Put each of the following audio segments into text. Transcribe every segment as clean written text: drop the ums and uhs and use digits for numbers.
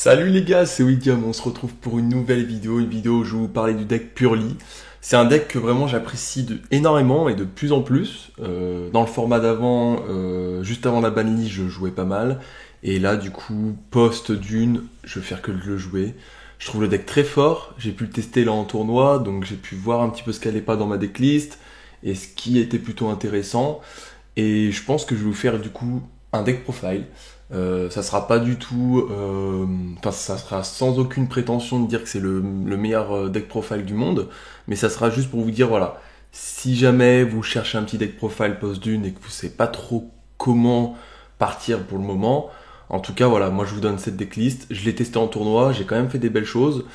Salut les gars, c'est William, on se retrouve pour une nouvelle vidéo, où je vais vous parler du deck Purely. C'est un deck que vraiment j'apprécie énormément et de plus en plus. Dans le format d'avant, juste avant la banlist, je jouais pas mal. Et là, du coup, post-Dune, je vais faire que de le jouer. Je trouve le deck très fort, j'ai pu le tester là en tournoi, donc j'ai pu voir un petit peu ce qui allait pas dans ma decklist, et ce qui était plutôt intéressant. Et je pense que je vais vous faire du coup un deck profile. Ça sera pas du tout, enfin ça sera sans aucune prétention de dire que c'est le meilleur deck profile du monde, mais ça sera juste pour vous dire voilà, si jamais vous cherchez un petit deck profile post-dune et que vous savez pas trop comment partir pour le moment, en tout cas voilà, moi je vous donne cette decklist, je l'ai testé en tournoi, j'ai quand même fait des belles choses.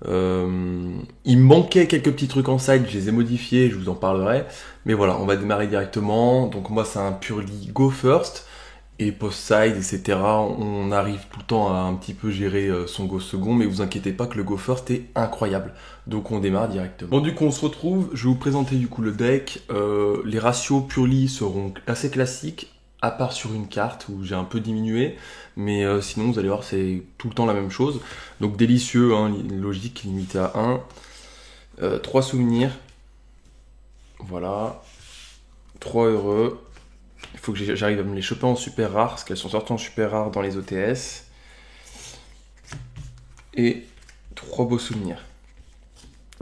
Il me manquait quelques petits trucs en side, je les ai modifiés, je vous en parlerai. Mais voilà, on va démarrer directement. Donc moi c'est un purely go first. Et post-side, etc. On arrive tout le temps à un petit peu gérer son go second, mais vous inquiétez pas que le go first est incroyable. Donc on démarre directement. Bon du coup on se retrouve, je vais vous présenter du coup le deck. Les ratios purely seront assez classiques, à part sur une carte où j'ai un peu diminué. Mais sinon vous allez voir c'est tout le temps la même chose. Donc délicieux, hein, logique, limité à 1. 3 souvenirs. Voilà. 3 heureux. Il faut que j'arrive à me les choper en super rare, parce qu'elles sont sorties en super rare dans les OTS. Et 3 beaux souvenirs.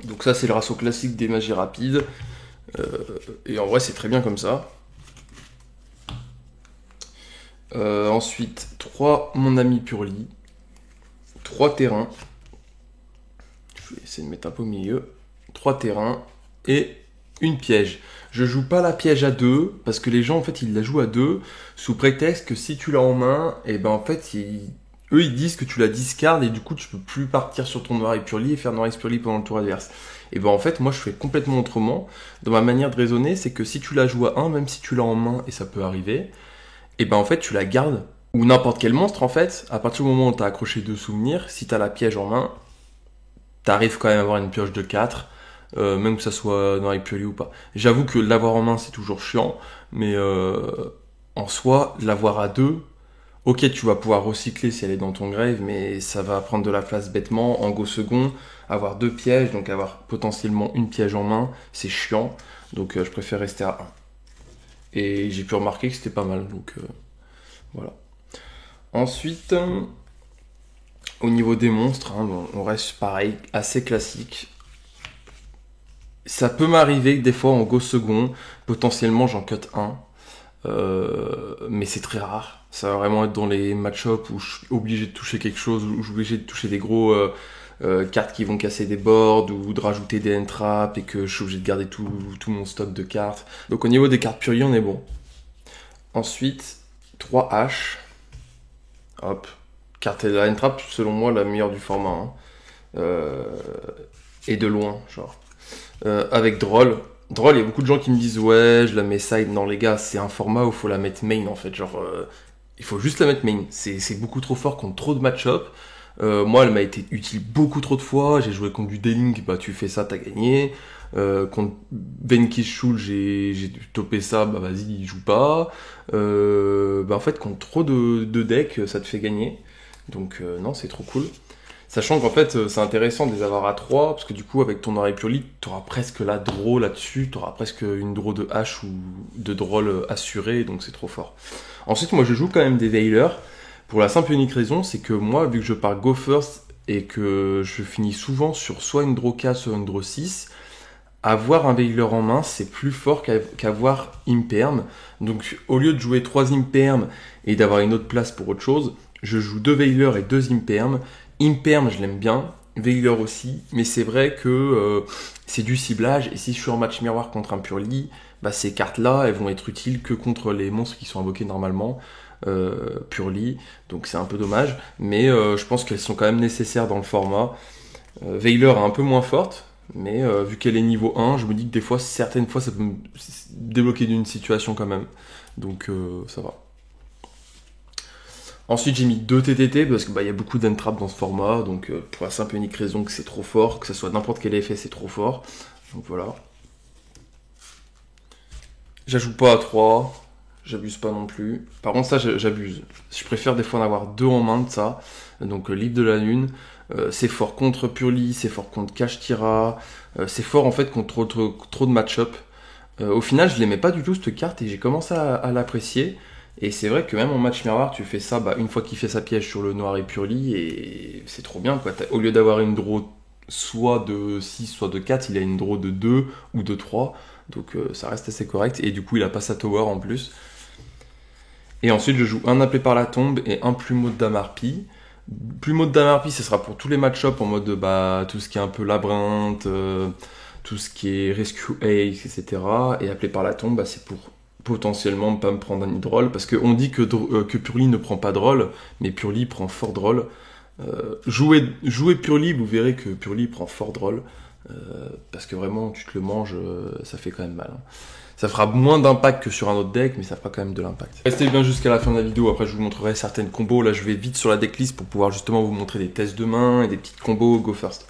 Donc ça c'est le ratio classique des magies rapides. Et en vrai c'est très bien comme ça. Ensuite, 3 mon ami Purely. 3 terrains. Je vais essayer de mettre un peu au milieu. 3 terrains. Et une piège. Je joue pas la piège à 2 parce que les gens en fait ils la jouent à 2 sous prétexte que si tu l'as en main, et ben en fait eux ils disent que tu la discardes et du coup tu peux plus partir sur ton noir et purely et faire noir et purely pendant le tour adverse. Et ben en fait moi je fais complètement autrement. Dans ma manière de raisonner, c'est que si tu la joues à 1, même si tu l'as en main et ça peut arriver, et ben en fait tu la gardes. Ou n'importe quel monstre en fait, à partir du moment où t'as accroché 2 souvenirs, si t'as la piège en main, t'arrives quand même à avoir une pioche de 4. Même que ça soit dans les purely ou pas. J'avoue que l'avoir en main c'est toujours chiant, mais en soi, l'avoir à 2, ok tu vas pouvoir recycler si elle est dans ton grave, mais ça va prendre de la place bêtement. En go second, avoir 2 pièges, donc avoir potentiellement une piège en main, c'est chiant, donc je préfère rester à 1. Et j'ai pu remarquer que c'était pas mal, donc voilà. Ensuite, au niveau des monstres, hein, bon, on reste pareil, assez classique. Ça peut m'arriver que des fois en go second, potentiellement j'en cut un, mais c'est très rare. Ça va vraiment être dans les match-up où je suis obligé de toucher quelque chose, où je suis obligé de toucher des gros cartes qui vont casser des boards, ou de rajouter des end-traps, et que je suis obligé de garder tout mon stock de cartes. Donc au niveau des cartes purely, on est bon. Ensuite, 3 H. Hop. Carte de la end-trap, selon moi, la meilleure du format. Hein. Et de loin, genre. Avec Droll. Droll, il y a beaucoup de gens qui me disent ouais, je la mets side. Non les gars, c'est un format où il faut la mettre main en fait. Genre, il faut juste la mettre main. C'est beaucoup trop fort contre trop de match-up. Moi, elle m'a été utile beaucoup trop de fois. J'ai joué contre du D-Link, bah tu fais ça, t'as gagné. Contre Venki's Shul, j'ai topé ça, bah vas-y, il joue pas. Bah en fait, contre trop de decks, ça te fait gagner. Donc non, c'est trop cool. Sachant qu'en fait, c'est intéressant de les avoir à 3, parce que du coup, avec ton oreille purely, tu auras presque la draw là-dessus, tu auras presque une draw de hache ou de droll assurée, donc c'est trop fort. Ensuite, moi, je joue quand même des veilers, pour la simple et unique raison, c'est que moi, vu que je pars go first, et que je finis souvent sur soit une draw 4, soit une draw 6, avoir un veiler en main, c'est plus fort qu'avoir imperm. Donc, au lieu de jouer 3 imperm et d'avoir une autre place pour autre chose, je joue 2 veilers et 2 imperm. Imperm, je l'aime bien, Veiler aussi, mais c'est vrai que c'est du ciblage, et si je suis en match miroir contre un Purely, bah ces cartes-là, elles vont être utiles que contre les monstres qui sont invoqués normalement, Purely, donc c'est un peu dommage, mais je pense qu'elles sont quand même nécessaires dans le format. Veiler est un peu moins forte, mais vu qu'elle est niveau 1, je me dis que des fois, certaines fois, ça peut me débloquer d'une situation quand même, donc ça va. Ensuite j'ai mis 2 TTT parce que y a beaucoup d'entrap dans ce format, donc pour la simple et unique raison que c'est trop fort, que ce soit n'importe quel effet c'est trop fort. Donc voilà. J'ajoute pas à 3, j'abuse pas non plus. Par contre, ça, j'abuse. Je préfère des fois en avoir 2 en main de ça. Donc, livre de la lune. C'est fort contre Purli, c'est fort contre Kashtira. C'est fort en fait contre trop de match-up. Au final, je l'aimais pas du tout cette carte et j'ai commencé à l'apprécier. Et c'est vrai que même en match miroir, tu fais ça une fois qu'il fait sa piège sur le noir et Purli, et c'est trop bien, quoi. Au lieu d'avoir une draw soit de 6, soit de 4, il a une draw de 2 ou de 3. Donc ça reste assez correct. Et du coup, il a pas sa tower en plus. Et ensuite, je joue un appelé par la tombe et un plumeau de Damarpi. Plumeau de Damarpi, ce sera pour tous les match-up en mode tout ce qui est un peu labyrinthe, tout ce qui est rescue ace, etc. Et appelé par la tombe, c'est pour potentiellement pas me prendre un hydroll, parce qu'on dit que Purli ne prend pas de roll, mais Purli prend fort de roll. Jouez Purli, vous verrez que Purli prend fort de roll, parce que vraiment, tu te le manges, ça fait quand même mal. Hein. Ça fera moins d'impact que sur un autre deck, mais ça fera quand même de l'impact. Restez bien jusqu'à la fin de la vidéo, après je vous montrerai certaines combos. Là, je vais vite sur la decklist pour pouvoir justement vous montrer des tests de main et des petites combos go first.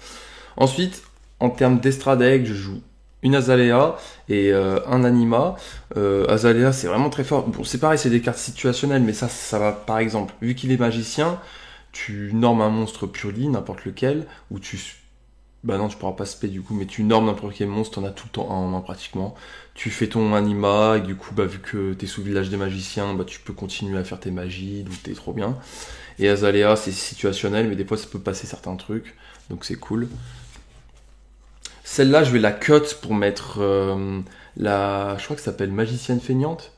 Ensuite, en termes d'extra deck, je joue une Azalea et un Anima. Azalea, c'est vraiment très fort. Bon, c'est pareil, c'est des cartes situationnelles, mais ça va, par exemple, vu qu'il est magicien, tu normes un monstre Purli, n'importe lequel, ou non, tu pourras pas spé du coup, mais tu normes n'importe quel monstre, t'en as tout le temps un en main pratiquement. Tu fais ton Anima, et du coup, vu que t'es sous village des magiciens, tu peux continuer à faire tes magies, donc t'es trop bien. Et Azalea, c'est situationnel, mais des fois ça peut passer certains trucs, donc c'est cool. Celle-là, je vais la cut pour mettre je crois que ça s'appelle Magicienne Feignante,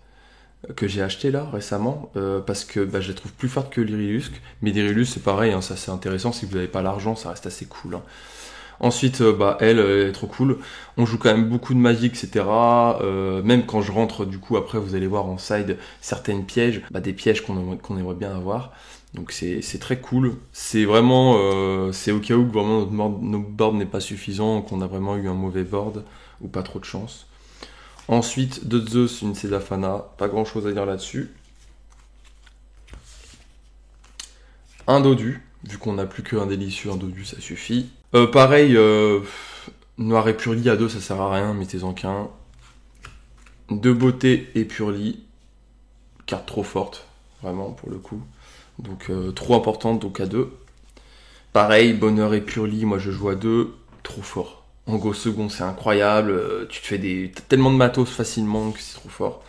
que j'ai acheté là récemment, parce que je la trouve plus forte que l'Irillusque. Mais l'Irilus, c'est pareil, hein, ça c'est intéressant, si vous n'avez pas l'argent, ça reste assez cool. Hein. Ensuite, elle est trop cool. On joue quand même beaucoup de magie, etc. Même quand je rentre, du coup, après, vous allez voir en side certaines pièges, des pièges qu'on aimerait bien avoir. Donc c'est très cool. C'est vraiment, c'est au cas où que vraiment notre board n'est pas suffisant, qu'on a vraiment eu un mauvais board ou pas trop de chance. Ensuite, de Zeus, une Sedafana, pas grand chose à dire là-dessus. Un Dodu, vu qu'on n'a plus qu'un délicieux, un Dodu, ça suffit. Pareil, Noir et Purli à 2, ça sert à rien, mettez-en qu'un. De Beauté et Purli, carte trop forte, vraiment pour le coup. Donc trop importante, donc à 2. Pareil, Bonheur et Purli, moi je joue à 2, trop fort. En go second, c'est incroyable, tu te fais tellement de matos facilement que c'est trop fort.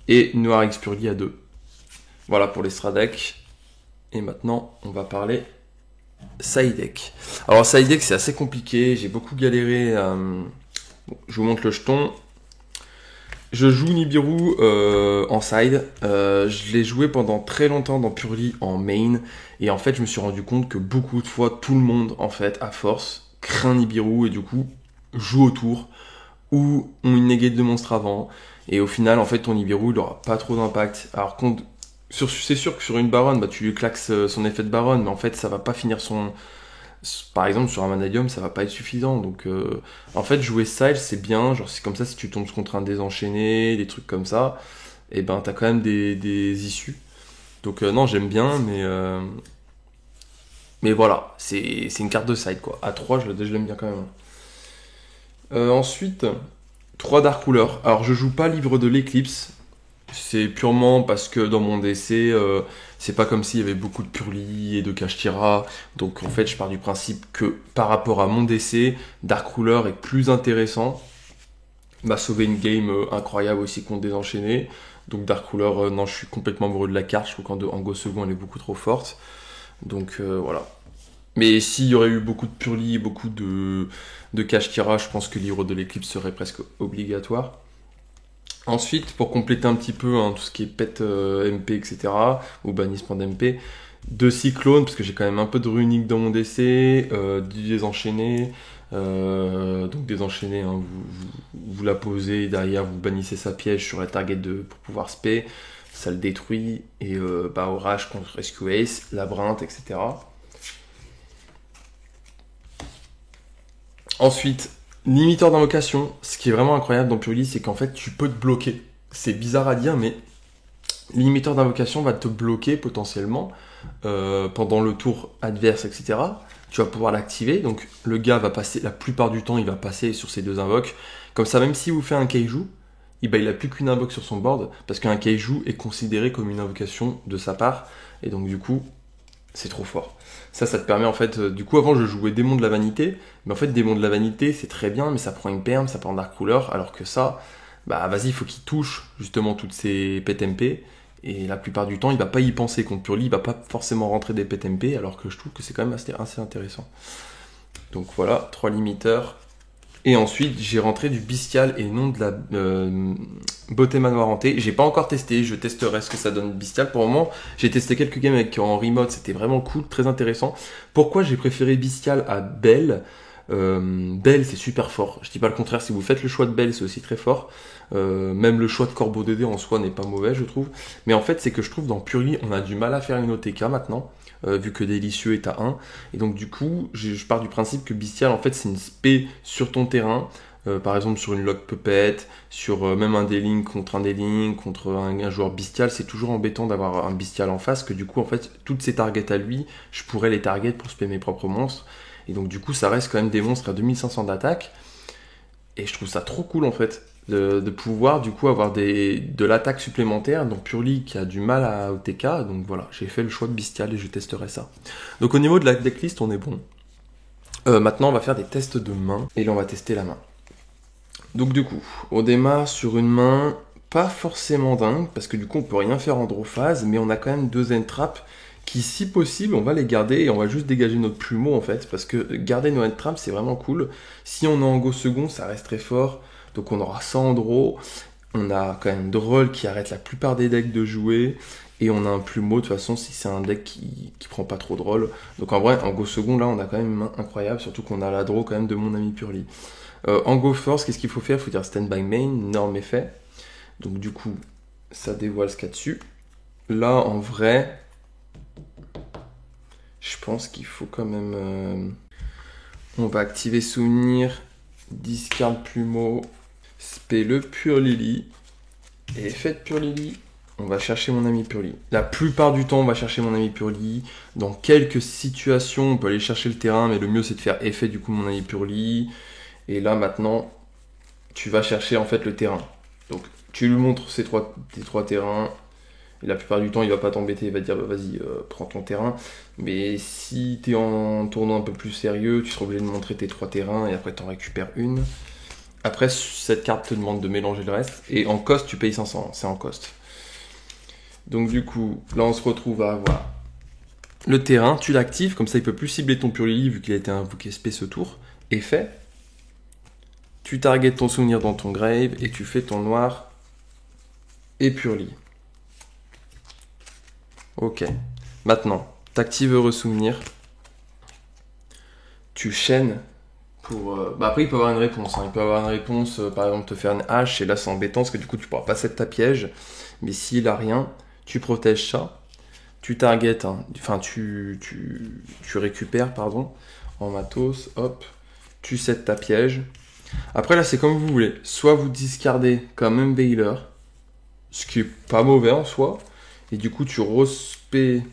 Et Noir X Purli à 2. Voilà pour les Stradec. Et maintenant, on va parler side deck. Alors side deck, c'est assez compliqué, j'ai beaucoup galéré. Je vous montre le jeton. Je joue Nibiru en side. Je l'ai joué pendant très longtemps dans Purli en main. Et en fait, je me suis rendu compte que beaucoup de fois, tout le monde, en fait, à force, craint Nibiru et du coup, joue autour ou ont une negate de monstre avant. Et au final, en fait, ton Nibiru, il n'aura pas trop d'impact. Alors, c'est sûr que sur une baronne, tu lui claques son effet de baronne, mais en fait, ça va pas finir son... Par exemple, sur un Vanadium, ça va pas être suffisant. Donc, en fait, jouer style, c'est bien. Genre, c'est comme ça, si tu tombes contre un désenchaîné, des trucs comme ça, et t'as quand même des issues. Donc, non, j'aime bien, mais voilà, c'est une carte de side, quoi. À 3, je l'aime bien quand même. Ensuite, 3 Dark Ruler. Alors, je joue pas Livre de l'Éclipse. C'est purement parce que dans mon DC, c'est pas comme s'il y avait beaucoup de Purli et de Kashtira. Donc en fait, je pars du principe que par rapport à mon DC, Dark Ruler est plus intéressant. M'a sauvé une game incroyable aussi contre Désenchaîné. Donc Dark Ruler, non, je suis complètement amoureux de la carte. Je trouve qu'en Go second, elle est beaucoup trop forte. Donc voilà. Mais s'il y aurait eu beaucoup de Purli, beaucoup de Kashtira, je pense que Livre de l'Éclipse serait presque obligatoire. Ensuite, pour compléter un petit peu tout ce qui est pet MP, etc., ou bannissement d'MP, 2 cyclones, parce que j'ai quand même un peu de runique dans mon DC, du désenchaîné, donc désenchaîné, vous la posez, derrière vous bannissez sa piège sur la target pour pouvoir spé, ça le détruit, et orage contre Rescue Ace, labyrinthe, etc. Ensuite, limiteur d'invocation, ce qui est vraiment incroyable dans Purli, c'est qu'en fait, tu peux te bloquer. C'est bizarre à dire, mais limiteur d'invocation va te bloquer potentiellement pendant le tour adverse, etc. Tu vas pouvoir l'activer, donc le gars va passer, la plupart du temps, il va passer sur ces 2 invoques. Comme ça, même si vous faites un Kaiju, il a plus qu'une invoque sur son board, parce qu'un kaiju est considéré comme une invocation de sa part, et donc du coup, c'est trop fort. Ça te permet en fait, du coup avant je jouais Démon de la Vanité, mais en fait Démon de la Vanité c'est très bien, mais ça prend une perme, ça prend Dark Ruler, alors que ça, bah vas-y, il faut qu'il touche justement toutes ces PTMP, et la plupart du temps il va pas y penser contre Purely, il va pas forcément rentrer des PTMP, alors que je trouve que c'est quand même assez intéressant. Donc voilà, 3 limiteurs. Et ensuite, j'ai rentré du Bestial et non de la Beauté Manoir Hanté. J'ai pas encore testé, je testerai ce que ça donne Bestial. Pour le moment, j'ai testé quelques games avec en remote, c'était vraiment cool, très intéressant. Pourquoi j'ai préféré Bestial à Belle Belle, c'est super fort. Je dis pas le contraire, si vous faites le choix de Belle, c'est aussi très fort. Même le choix de Corbeau 2D en soi n'est pas mauvais, je trouve. Mais en fait, c'est que je trouve dans Purely, on a du mal à faire une OTK maintenant. Vu que Délicieux est à 1. Et donc du coup, je pars du principe que Bestial, en fait, c'est une spé sur ton terrain. Par exemple, sur une Lock Puppet, sur même un Déling contre un Déling, contre un joueur Bestial, c'est toujours embêtant d'avoir un Bestial en face, que du coup, en fait, toutes ces targets à lui, je pourrais les targets pour spammer mes propres monstres. Et donc du coup, ça reste quand même des monstres à 2500 d'attaque. Et je trouve ça trop cool, en fait. De pouvoir du coup avoir de l'attaque supplémentaire, donc Purely qui a du mal à OTK, donc voilà, j'ai fait le choix de Bestial et je testerai ça. Donc au niveau de la decklist, on est bon. Maintenant on va faire des tests de main, et là on va tester la main. Donc du coup, on démarre sur une main pas forcément dingue, parce que du coup on peut rien faire en draw phase, mais on a quand même 2 end traps qui, si possible, on va les garder et on va juste dégager notre plumeau en fait, parce que garder nos end traps c'est vraiment cool. Si on est en go second, ça reste très fort. Donc on aura ça en draw, on a quand même Droll qui arrête la plupart des decks de jouer, et on a un plumeau de toute façon si c'est un deck qui prend pas trop Droll. Donc en vrai, en go second là on a quand même une main incroyable, surtout qu'on a la draw quand même de mon ami Purely. En go first, qu'est-ce qu'il faut faire? Il faut dire stand by main, norme effet. Donc du coup, ça dévoile ce qu'il y a dessus. Là en vrai, je pense qu'il faut quand même... on va activer souvenir, discard plumeau, spé le Purely, et effet de Purely, on va chercher mon ami Purely. La plupart du temps, on va chercher mon ami Purely. Dans quelques situations, on peut aller chercher le terrain, mais le mieux c'est de faire effet du coup mon ami Purely. Et là maintenant, tu vas chercher en fait le terrain. Donc tu lui montres tes trois terrains. Et la plupart du temps, il va pas t'embêter, il va te dire bah, vas-y, prends ton terrain. Mais si tu es en tournoi un peu plus sérieux, tu seras obligé de montrer tes 3 terrains et après tu en récupères une. Après, cette carte te demande de mélanger le reste. Et en cost, tu payes 500, c'est en cost. Donc du coup, là on se retrouve à avoir le terrain, tu l'actives, comme ça il peut plus cibler ton Purely vu qu'il a été invoqué spé ce tour. Effet. Tu targetes ton souvenir dans ton grave et tu fais ton noir et Purely. Ok. Maintenant, t'actives heureux souvenir. Tu chaînes pour... après, il peut avoir une réponse. Il peut avoir une réponse, par exemple, te faire une hache. Et là, c'est embêtant parce que du coup, tu pourras pas set ta piège. Mais s'il a rien, tu protèges ça. Tu targetes, enfin, tu récupères, pardon, en matos. Hop. Tu set ta piège. Après, là, c'est comme vous voulez. Soit vous discardez comme un Baylor, ce qui est pas mauvais en soi. Et du coup, tu respectes.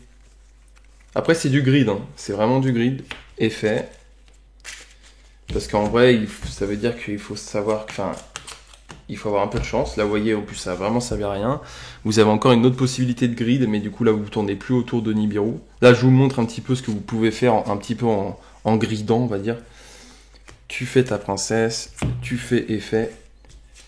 Après, c'est du grid. C'est vraiment du grid. Effet. Parce qu'en vrai, ça veut dire qu'il faut savoir. Enfin, il faut avoir un peu de chance. Là, vous voyez, en plus, ça va vraiment servir à rien. Vous avez encore une autre possibilité de grid, mais du coup, là, vous ne tournez plus autour de Nibiru. Là, je vous montre un petit peu ce que vous pouvez faire un petit peu en gridant, on va dire. Tu fais ta princesse, tu fais effet,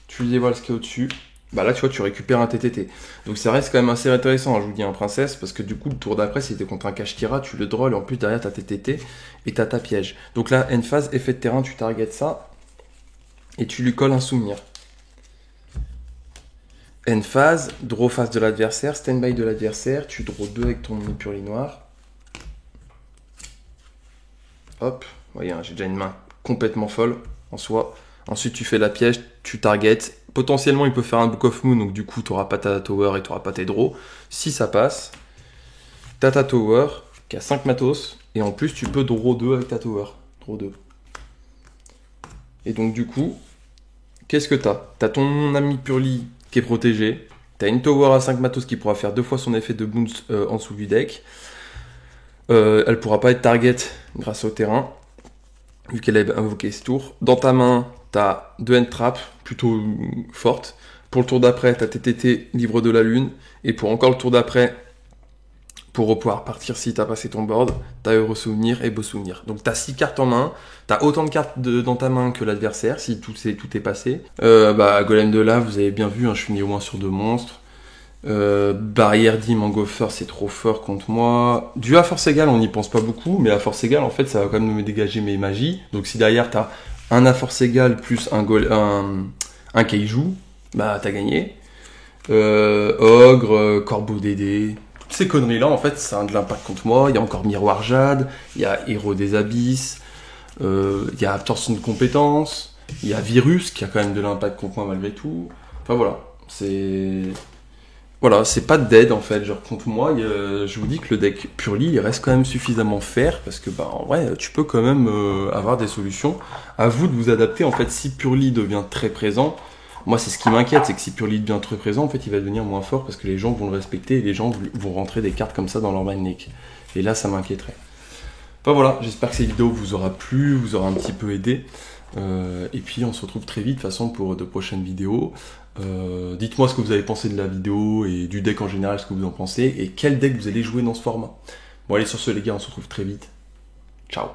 tu dévoiles ce qu'il y a au-dessus. Bah là, tu vois, tu récupères un TTT. Donc ça reste quand même assez intéressant, je vous dis, un princesse, parce que du coup, le tour d'après, si t'es contre un Kashtira, tu le drôles, et en plus, derrière, t'as TTT, et t'as ta piège. Donc là, end phase, effet de terrain, tu targetes ça, et tu lui colles un souvenir. End phase, draw face de l'adversaire, stand-by de l'adversaire, tu draw 2 avec ton Purely noir. Hop, vous voyez, j'ai déjà une main complètement folle, en soi. Ensuite, tu fais la piège, tu targetes. Potentiellement, il peut faire un Book of Moon, donc du coup, tu n'auras pas ta tower et tu n'auras pas tes draws. Si ça passe, tu as ta tower qui a 5 matos, et en plus, tu peux draw 2 avec ta tower. Draw 2. Et donc, du coup, qu'est-ce que tu as? Tu as ton ami Purely qui est protégé. Tu as une tower à 5 matos qui pourra faire 2 fois son effet de bounce en dessous du deck. Elle pourra pas être target grâce au terrain, vu qu'elle a invoqué ce tour. Dans ta main, tu as 2 end traps plutôt fortes. Pour le tour d'après, t'as TTT, livre de la lune. Et pour encore le tour d'après, pour pouvoir partir si t'as passé ton board, t'as heureux souvenir et beau souvenir. Donc t'as 6 cartes en main, t'as autant de cartes dans ta main que l'adversaire, si tout est passé. Golem de lave, vous avez bien vu, hein, je finis au moins sur 2 monstres. Barrière dim en gopher, c'est trop fort contre moi. Du à force égale, on n'y pense pas beaucoup, mais à force égale, en fait, ça va quand même me dégager mes magies. Donc si derrière t'as un à force égale plus un kaiju, bah t'as gagné. Ogre, corbeau Dédé, toutes ces conneries là en fait ça a de l'impact contre moi. Il y a encore Miroir Jade, il y a Héros des Abysses, il y a Absorption de compétences, il y a Virus qui a quand même de l'impact contre moi malgré tout. Enfin voilà, c'est pas dead en fait, genre contre moi, je vous dis que le deck Purely il reste quand même suffisamment fair parce que bah en vrai tu peux quand même avoir des solutions. À vous de vous adapter en fait si Purely devient très présent. Moi, c'est ce qui m'inquiète, c'est que si Purely devient très présent, en fait, il va devenir moins fort parce que les gens vont le respecter et les gens vont rentrer des cartes comme ça dans leur main deck. Et là, ça m'inquiéterait. Enfin voilà, j'espère que cette vidéo vous aura plu, vous aura un petit peu aidé. Et puis, on se retrouve très vite, de toute façon, pour de prochaines vidéos. Dites-moi ce que vous avez pensé de la vidéo et du deck en général, ce que vous en pensez, et quel deck vous allez jouer dans ce format. Bon, allez, sur ce, les gars, on se retrouve très vite. Ciao.